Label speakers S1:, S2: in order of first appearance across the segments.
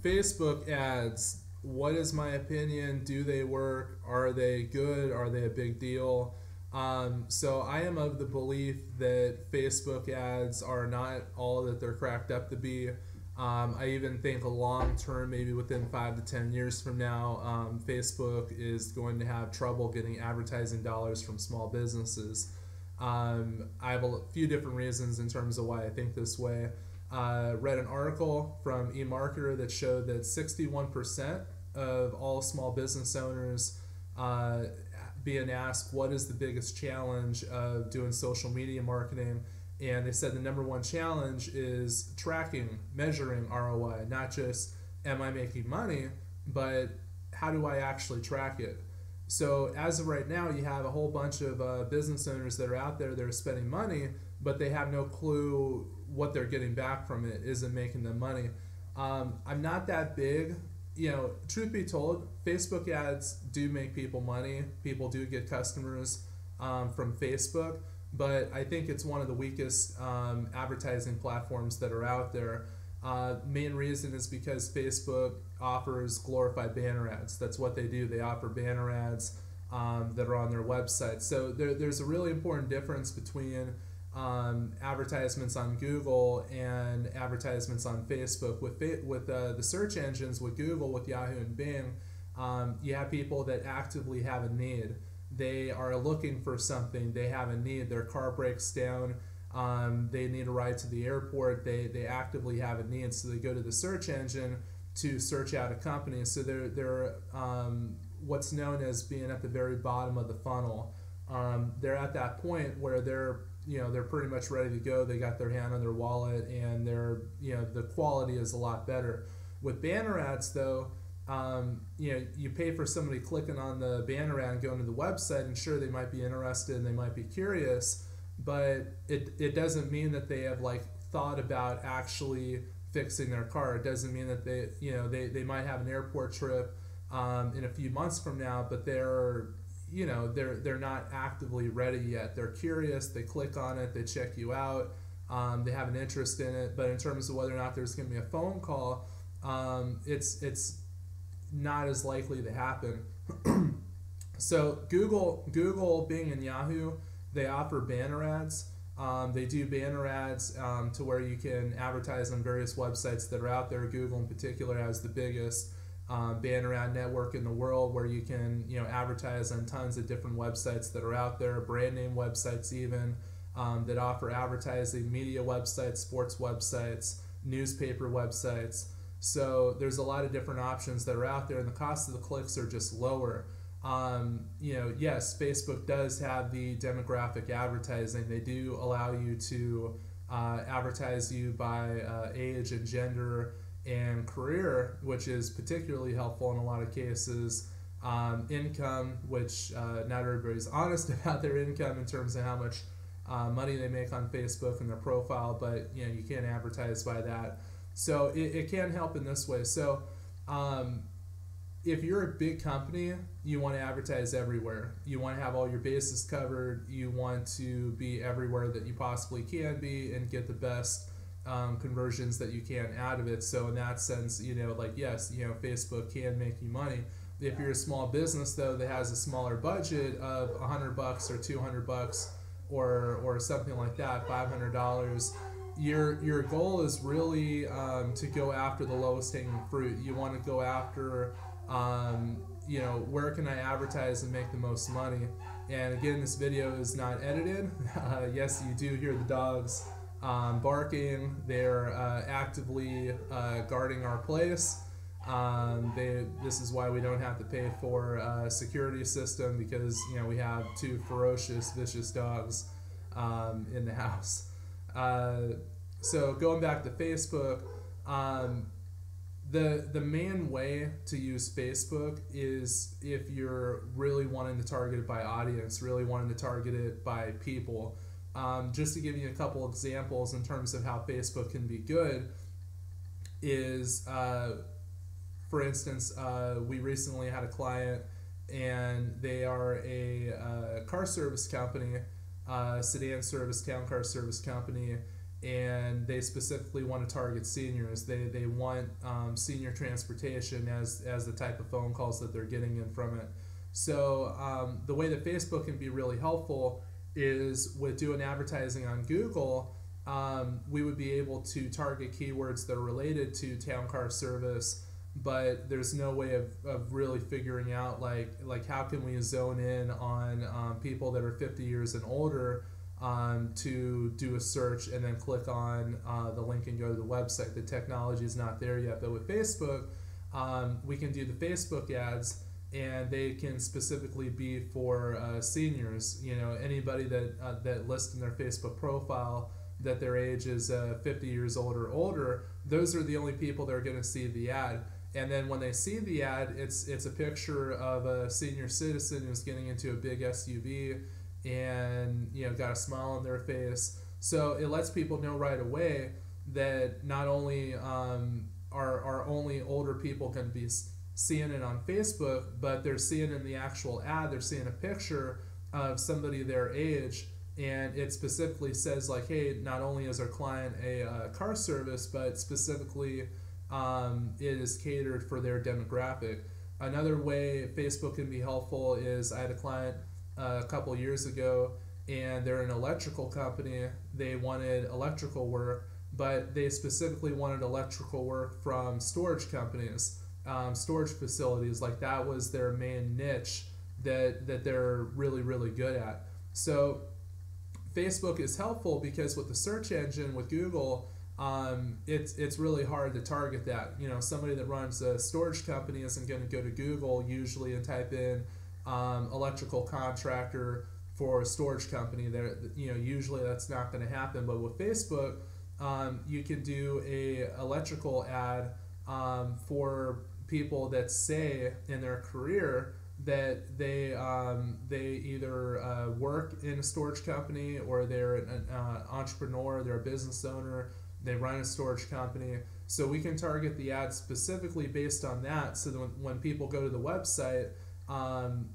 S1: Facebook ads, what is my opinion? Do they work? Are they good? Are they a big deal? So I am of the belief that Facebook ads are not all that they're cracked up to be. I even think a long term, maybe within 5 to 10 years from now, Facebook is going to have trouble getting advertising dollars from small businesses. I have a few different reasons in terms of why I think this way. Read an article from eMarketer that showed that 61% of all small business owners being asked what is the biggest challenge of doing social media marketing, and they said the number one challenge is tracking, measuring ROI, not just am I making money, but how do I actually track it. So as of right now, you have a whole bunch of business owners that are out there that are spending money, but they have no clue what they're getting back from it. Is it making them money? I'm not that big. Truth be told, Facebook ads do make people money. People do get customers from Facebook, but I think it's one of the weakest advertising platforms that are out there. Main reason is because Facebook offers glorified banner ads. That's what they do. They offer banner ads that are on their website. So there's a really important difference between advertisements on Google and advertisements on Facebook. With the search engines, with Google, with Yahoo and Bing, you have people that actively have a need. They are looking for something. They have a need. Their car breaks down. They need a ride to the airport. They actively have a need, so they go to the search engine to search out a company. So they're what's known as being at the very bottom of the funnel. They're at that point where they're pretty much ready to go. They got their hand on their wallet, and the quality is a lot better. With banner ads, though, you pay for somebody clicking on the banner ad and going to the website, and sure, they might be interested and they might be curious, but it doesn't mean that they have thought about actually fixing their car. It doesn't mean that they might have an airport trip in a few months from now, but they're not actively ready yet. They're curious, they click on it, they check you out, they have an interest in it, but in terms of whether or not there's going to be a phone call, it's not as likely to happen. So Google, Bing, and Yahoo, they offer banner ads. They do banner ads to where you can advertise on various websites that are out there. Google in particular has the biggest banner ad network in the world, where you can advertise on tons of different websites that are out there, brand name websites even, that offer advertising, media websites, sports websites, newspaper websites. So there's a lot of different options that are out there, and the cost of the clicks are just lower. Yes, Facebook does have the demographic advertising. They do allow you to advertise you by age and gender and career, which is particularly helpful in a lot of cases. Income, which not everybody's honest about their income in terms of how much money they make on Facebook and their profile, but you can't advertise by that. So it can help in this way. So if you're a big company, you want to advertise everywhere. You want to have all your bases covered. You want to be everywhere that you possibly can be and get the best conversions that you can out of it. So in that sense, yes, Facebook can make you money. If you're a small business, though, that has a smaller budget of $100 or $200 or something like that, $500, your goal is really to go after the lowest hanging fruit. You want to go after where can I advertise and make the most money. And again, this video is not edited. Yes, you do hear the dogs barking. They're actively guarding our place. This is why we don't have to pay for a security system, because we have two ferocious, vicious dogs in the house. So going back to Facebook, the main way to use Facebook is if you're really wanting to target it by audience, really wanting to target it by people. Just to give you a couple examples in terms of how Facebook can be good is, for instance, we recently had a client, and they are a car service company, sedan service, town car service company, and they specifically want to target seniors. They want senior transportation as the type of phone calls that they're getting in from it. So the way that Facebook can be really helpful is with doing advertising on Google. We would be able to target keywords that are related to town car service, but there's no way of really figuring out like how can we zone in on people that are 50 years and older to do a search and then click on the link and go to the website. The technology is not there yet, but with Facebook, we can do the Facebook ads, and they can specifically be for seniors. You know, anybody that lists in their Facebook profile that their age is 50 years old or older, those are the only people that are going to see the ad. And then when they see the ad, it's a picture of a senior citizen who's getting into a big SUV and, you know, got a smile on their face. So it lets people know right away that not only are only older people going to be seeing it on Facebook, but they're seeing in the actual ad, they're seeing a picture of somebody their age, and it specifically says like, hey, not only is our client a car service, but specifically it is catered for their demographic. Another way Facebook can be helpful is I had a client a couple years ago, and they're an electrical company. They wanted electrical work, but they specifically wanted electrical work from storage companies, storage facilities. Like that was their main niche that they're really, really good at. So Facebook is helpful because with the search engine, with Google, it's really hard to target that. You know, somebody that runs a storage company isn't going to go to Google usually and type in electrical contractor for a storage company. There, you know, usually that's not going to happen. But with Facebook, you can do a electrical ad for people that say in their career that they either work in a storage company, or they're an entrepreneur, they're a business owner, they run a storage company. So we can target the ad specifically based on that, so that when people go to the website,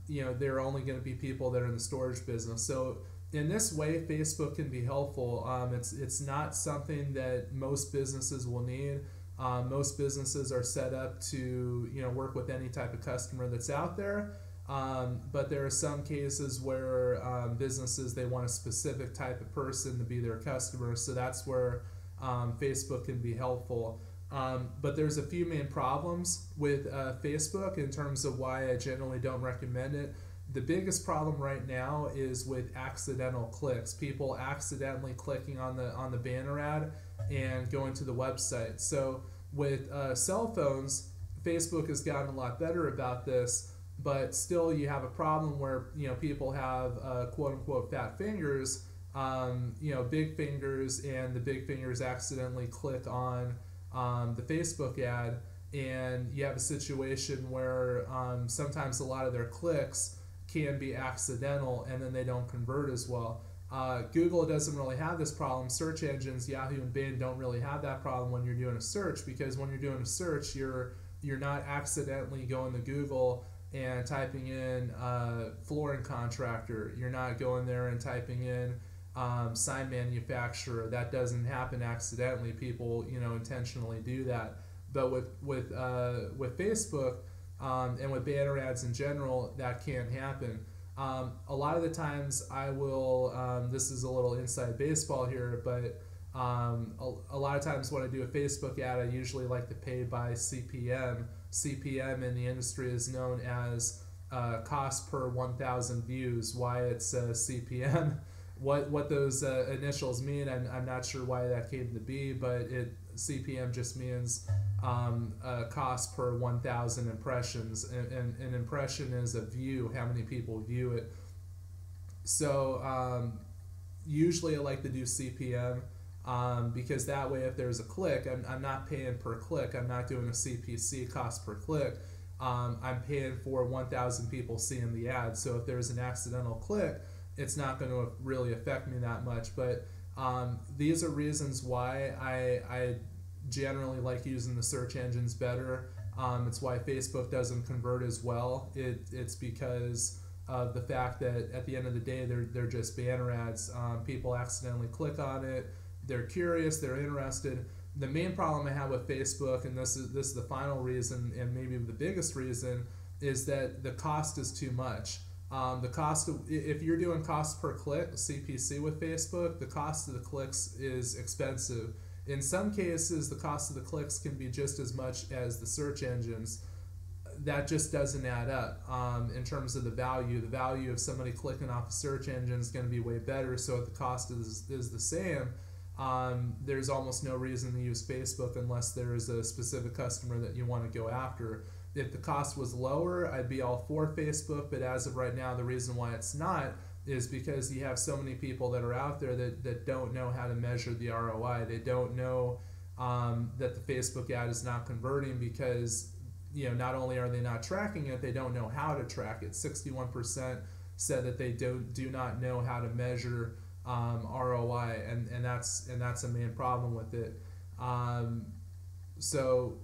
S1: you know, they're only going to be people that are in the storage business. So in this way, Facebook can be helpful. It's not something that most businesses will need. Most businesses are set up to, you know, work with any type of customer that's out there. But there are some cases where businesses, they want a specific type of person to be their customer. So that's where Facebook can be helpful. But there's a few main problems with Facebook in terms of why I generally don't recommend it. The biggest problem right now is with accidental clicks. People accidentally clicking on the banner ad and going to the website. So with cell phones, Facebook has gotten a lot better about this, but still you have a problem where, you know, people have quote unquote fat fingers, you know, big fingers, and the big fingers accidentally click on the Facebook ad, and you have a situation where sometimes a lot of their clicks can be accidental, and then they don't convert as well. Google doesn't really have this problem. Search engines, Yahoo and Bing, don't really have that problem when you're doing a search, because when you're doing a search, you're not accidentally going to Google and typing in flooring contractor. You're not going there and typing in sign manufacturer. That doesn't happen accidentally. People, you know, intentionally do that. But with Facebook and with banner ads in general, that can't happen. A lot of the times I will, this is a little inside baseball here, but a lot of times when I do a Facebook ad, I usually like to pay by CPM. CPM in the industry is known as cost per 1,000 views. Why it's CPM, what those initials mean, I'm not sure why that came to be, but CPM just means cost per 1,000 impressions, and an impression is a view, how many people view it. So usually I like to do CPM because that way if there's a click, I'm not paying per click. I'm not doing a CPC, cost per click. I'm paying for 1,000 people seeing the ad. So if there's an accidental click, it's not going to really affect me that much. But these are reasons why I generally like using the search engines better. It's why Facebook doesn't convert as well. It's because of the fact that at the end of the day, they're just banner ads. People accidentally click on it. they're curious, they're interested. The main problem I have with Facebook, and this is the final reason, and maybe the biggest reason, is that the cost is too much. The cost of, if you're doing cost per click (CPC) with Facebook, the cost of the clicks is expensive. In some cases, the cost of the clicks can be just as much as the search engines. That just doesn't add up in terms of the value. The value of somebody clicking off a search engine is going to be way better. So if the cost is the same, there's almost no reason to use Facebook unless there is a specific customer that you want to go after. If the cost was lower, I'd be all for Facebook, but as of right now, the reason why it's not is because you have so many people that are out there that don't know how to measure the ROI. They don't know that the Facebook ad is not converting because, not only are they not tracking it, they don't know how to track it. 61% said that they do not know how to measure ROI, and that's a main problem with it. So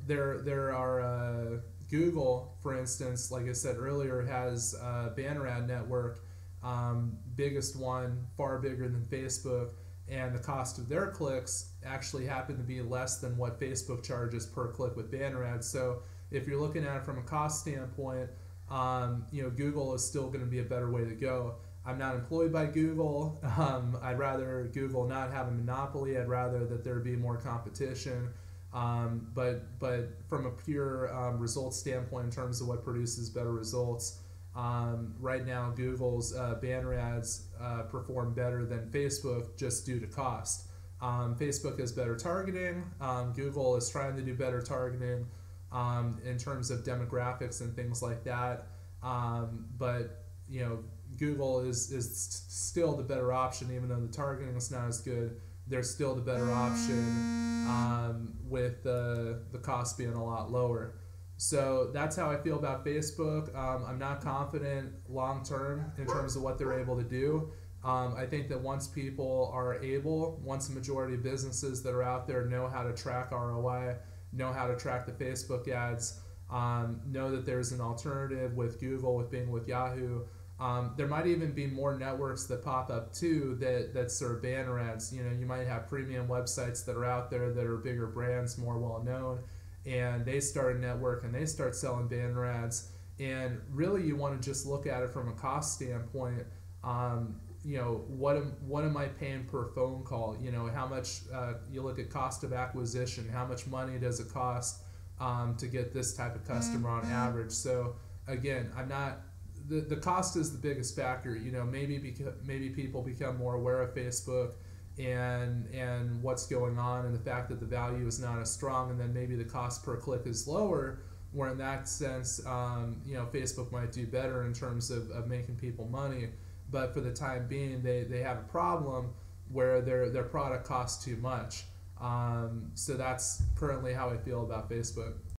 S1: there are Google, for instance, like I said earlier, has a banner ad network, biggest one, far bigger than Facebook, and the cost of their clicks actually happen to be less than what Facebook charges per click with banner ads. So if you're looking at it from a cost standpoint, Google is still going to be a better way to go. I'm not employed by Google. I'd rather Google not have a monopoly. I'd rather that there be more competition. But from a pure results standpoint, in terms of what produces better results, right now Google's banner ads perform better than Facebook just due to cost. Facebook has better targeting. Google is trying to do better targeting in terms of demographics and things like that. But Google is still the better option, even though the targeting is not as good. They're still the better option with the cost being a lot lower. So that's how I feel about Facebook. I'm not confident long term in terms of what they're able to do. I think that once a majority of businesses that are out there know how to track ROI, know how to track the Facebook ads, know that there's an alternative with Google, with Bing, with Yahoo. There might even be more networks that pop up too that serve banner ads. You might have premium websites that are out there that are bigger brands, more well known, and they start a network and they start selling banner ads. And really, you want to just look at it from a cost standpoint. What am I paying per phone call? How much? You look at cost of acquisition. How much money does it cost to get this type of customer on average? So again, I'm not. The cost is the biggest factor. Maybe people become more aware of Facebook and what's going on, and the fact that the value is not as strong, and then maybe the cost per click is lower, where in that sense Facebook might do better in terms of making people money. But for the time being, they have a problem where their product costs too much. So that's currently how I feel about Facebook.